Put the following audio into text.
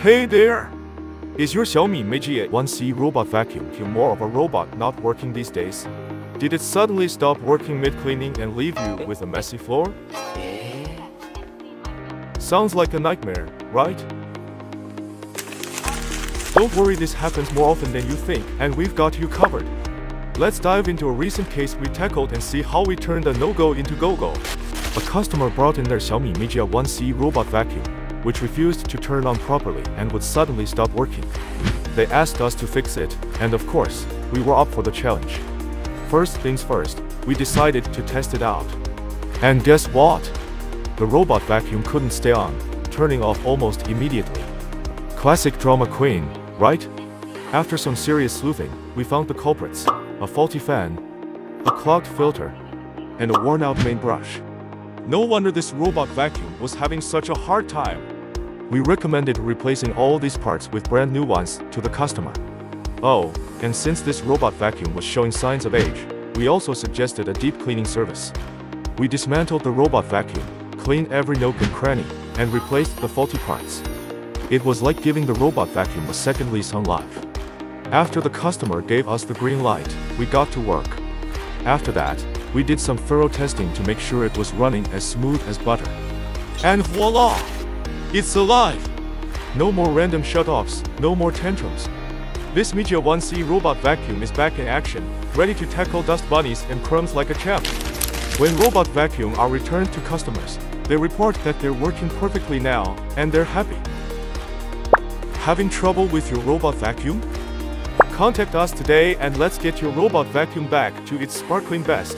Hey there! Is your Xiaomi Mi Jaya 1C robot vacuum more of a robot not working these days? Did it suddenly stop working mid-cleaning and leave you with a messy floor? Sounds like a nightmare, right? Don't worry, this happens more often than you think, and we've got you covered. Let's dive into a recent case we tackled and see how we turned a no-go into go-go. A customer brought in their Xiaomi Mi Jaya 1C robot vacuum, which refused to turn on properly and would suddenly stop working. They asked us to fix it, and of course, we were up for the challenge. First things first, we decided to test it out. And guess what? The robot vacuum couldn't stay on, turning off almost immediately. Classic drama queen, right? After some serious sleuthing, we found the culprits: a faulty fan, a clogged filter, and a worn-out main brush. No wonder this robot vacuum was having such a hard time. We recommended replacing all these parts with brand new ones to the customer. Oh, and since this robot vacuum was showing signs of age, we also suggested a deep cleaning service. We dismantled the robot vacuum, cleaned every nook and cranny, and replaced the faulty parts. It was like giving the robot vacuum a second lease on life. After the customer gave us the green light, we got to work. After that, we did some thorough testing to make sure it was running as smooth as butter. And voila! It's alive! No more random shutoffs, no more tantrums. This Mi Jaya 1C robot vacuum is back in action, ready to tackle dust bunnies and crumbs like a champ. When robot vacuum are returned to customers, they report that they're working perfectly now, and they're happy. Having trouble with your robot vacuum? Contact us today and let's get your robot vacuum back to its sparkling best.